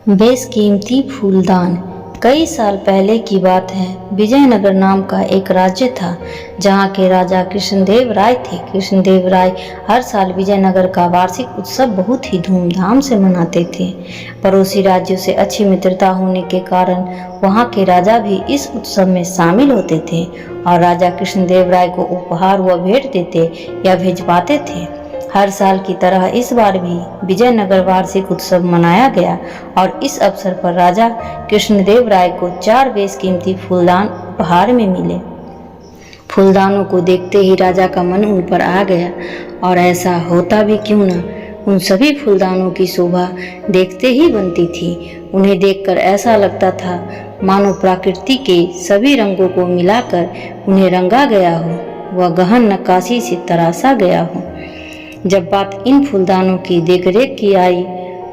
बेशकीमती फूलदान। कई साल पहले की बात है। विजयनगर नाम का एक राज्य था जहाँ के राजा कृष्णदेव राय थे। कृष्णदेव राय हर साल विजयनगर का वार्षिक उत्सव बहुत ही धूमधाम से मनाते थे। पड़ोसी राज्यों से अच्छी मित्रता होने के कारण वहाँ के राजा भी इस उत्सव में शामिल होते थे और राजा कृष्णदेव राय को उपहार व भेंट देते या भिजवाते थे। हर साल की तरह इस बार भी विजयनगर वार्षिक उत्सव मनाया गया और इस अवसर पर राजा कृष्णदेव राय को 4 बेशकीमती फूलदान उपहार में मिले। फूलदानों को देखते ही राजा का मन उन पर आ गया और ऐसा होता भी क्यों न, उन सभी फूलदानों की शोभा देखते ही बनती थी। उन्हें देखकर ऐसा लगता था मानो प्रकृति के सभी रंगों को मिलाकर उन्हें रंगा गया हो, वह गहन नक्काशी से तराशा गया हो। जब बात इन फूलदानों की देखरेख की आई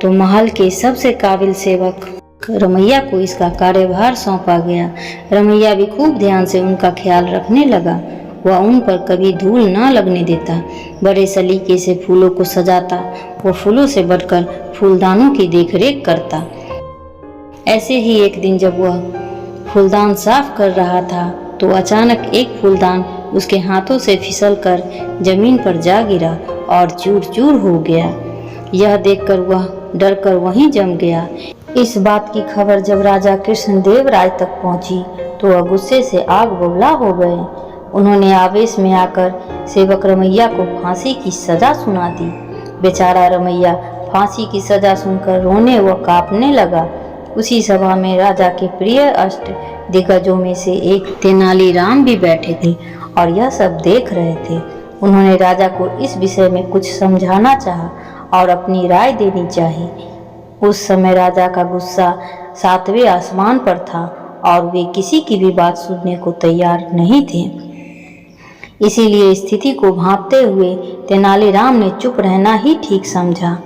तो महल के सबसे काबिल सेवक रमैया को इसका कार्यभार सौंपा गया। रमैया भी खूब ध्यान से उनका ख्याल रखने लगा। वह उन पर कभी धूल न लगने देता, बड़े सलीके से फूलों को सजाता, वो फूलों से बढ़कर फूलदानों की देखरेख करता। ऐसे ही एक दिन जब वह फूलदान साफ कर रहा था तो अचानक एक फूलदान उसके हाथों से फिसलकर जमीन पर जा गिरा और चूर चूर हो गया। यह देखकर वह डरकर वहीं जम गया। इस बात की खबर जब राजा कृष्णदेव राय तक पहुंची तो वह गुस्से से आग बबूला हो गए। उन्होंने आवेश में आकर सेवक रमैया को फांसी की सजा सुना दी। बेचारा रमैया फांसी की सजा सुनकर रोने व कांपने लगा। उसी सभा में राजा के प्रिय अष्ट दिग्गजों में से एक तेनालीराम भी बैठे थे और यह सब देख रहे थे। उन्होंने राजा को इस विषय में कुछ समझाना चाहा और अपनी राय देनी चाहिए। उस समय राजा का गुस्सा 7वें आसमान पर था और वे किसी की भी बात सुनने को तैयार नहीं थे। इसीलिए स्थिति को भांपते हुए तेनालीराम ने चुप रहना ही ठीक समझा।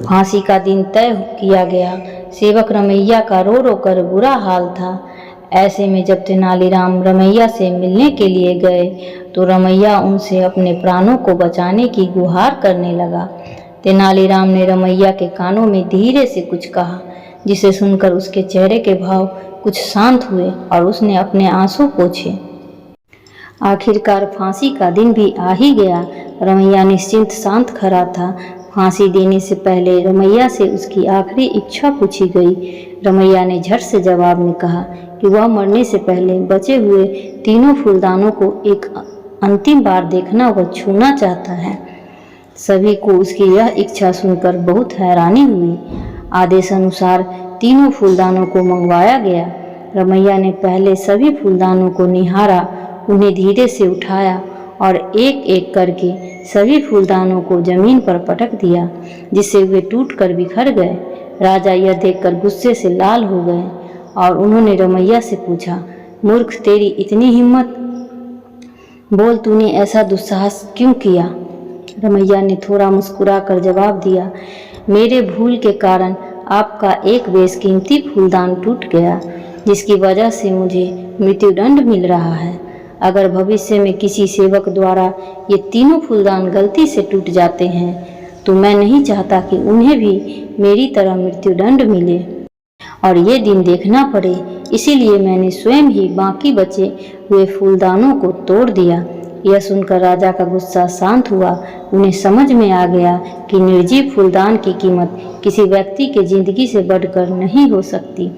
फांसी का दिन तय किया गया। सेवक रमैया का रो रो कर बुरा हाल था। ऐसे में जब तेनालीराम रमैया से मिलने के लिए गए तो रमैया उनसे अपने प्राणों को बचाने की गुहार करने लगा। तेनालीराम ने रमैया के कानों में धीरे से कुछ कहा, जिसे सुनकर उसके चेहरे के भाव कुछ शांत हुए और उसने अपने आंसू पोंछे। आखिरकार फांसी का दिन भी आ ही गया। रमैया निश्चिंत शांत खड़ा था। फांसी देने से पहले रमैया से उसकी आखिरी इच्छा पूछी गई। रमैया ने झट से जवाब में कहा कि वह मरने से पहले बचे हुए तीनों फूलदानों को एक अंतिम बार देखना व छूना चाहता है। सभी को उसकी यह इच्छा सुनकर बहुत हैरानी हुई। आदेशानुसार तीनों फूलदानों को मंगवाया गया। रमैया ने पहले सभी फूलदानों को निहारा, उन्हें धीरे से उठाया और एक एक करके सभी फूलदानों को जमीन पर पटक दिया, जिससे वे टूटकर बिखर गए। राजा यह देखकर गुस्से से लाल हो गए और उन्होंने रमैया से पूछा, मूर्ख, तेरी इतनी हिम्मत, बोल तूने ऐसा दुस्साहस क्यों किया? रमैया ने थोड़ा मुस्कुराकर जवाब दिया, मेरे भूल के कारण आपका एक बेशकीमती फूलदान टूट गया, जिसकी वजह से मुझे मृत्युदंड मिल रहा है। अगर भविष्य में किसी सेवक द्वारा ये तीनों फूलदान गलती से टूट जाते हैं तो मैं नहीं चाहता कि उन्हें भी मेरी तरह मृत्युदंड मिले और ये दिन देखना पड़े। इसीलिए मैंने स्वयं ही बाकी बचे हुए फूलदानों को तोड़ दिया। यह सुनकर राजा का गुस्सा शांत हुआ। उन्हें समझ में आ गया कि निर्जीव फूलदान की कीमत किसी व्यक्ति के जिंदगी से बढ़कर नहीं हो सकती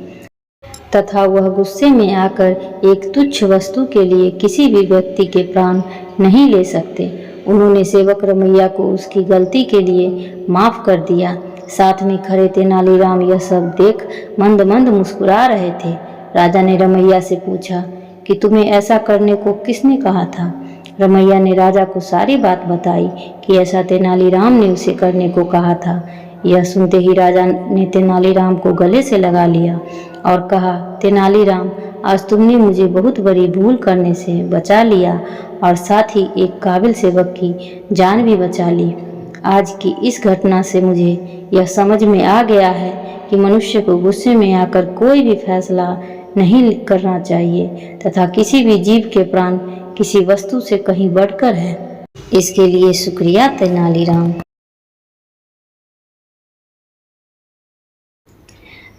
तथा वह गुस्से में आकर एक तुच्छ वस्तु के लिए किसी भी व्यक्ति के प्राण नहीं ले सकते। उन्होंने सेवक रमैया को उसकी गलती के लिए माफ कर दिया। साथ में खड़े तेनालीराम यह सब देख मंद मंद मुस्कुरा रहे थे। राजा ने रमैया से पूछा कि तुम्हें ऐसा करने को किसने कहा था? रमैया ने राजा को सारी बात बताई कि ऐसा तेनालीराम ने उसे करने को कहा था। यह सुनते ही राजा ने तेनालीराम को गले से लगा लिया और कहा, तेनालीराम, आज तुमने मुझे बहुत बड़ी भूल करने से बचा लिया और साथ ही एक काबिल सेवक की जान भी बचा ली। आज की इस घटना से मुझे यह समझ में आ गया है कि मनुष्य को गुस्से में आकर कोई भी फैसला नहीं करना चाहिए तथा किसी भी जीव के प्राण किसी वस्तु से कहीं बढ़कर है। इसके लिए शुक्रिया तेनालीराम।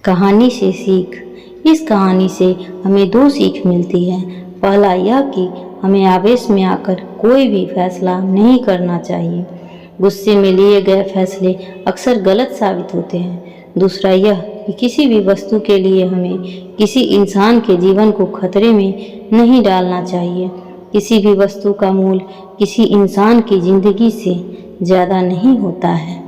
कहानी से सीख। इस कहानी से हमें दो सीख मिलती है। पहला यह कि हमें आवेश में आकर कोई भी फैसला नहीं करना चाहिए। गुस्से में लिए गए फैसले अक्सर गलत साबित होते हैं। दूसरा यह कि किसी भी वस्तु के लिए हमें किसी इंसान के जीवन को खतरे में नहीं डालना चाहिए। किसी भी वस्तु का मूल्य किसी इंसान की जिंदगी से ज़्यादा नहीं होता है।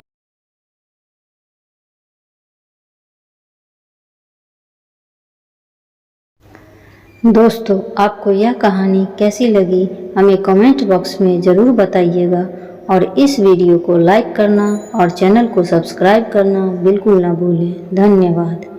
दोस्तों, आपको यह कहानी कैसी लगी हमें कमेंट बॉक्स में ज़रूर बताइएगा और इस वीडियो को लाइक करना और चैनल को सब्सक्राइब करना बिल्कुल ना भूलें। धन्यवाद।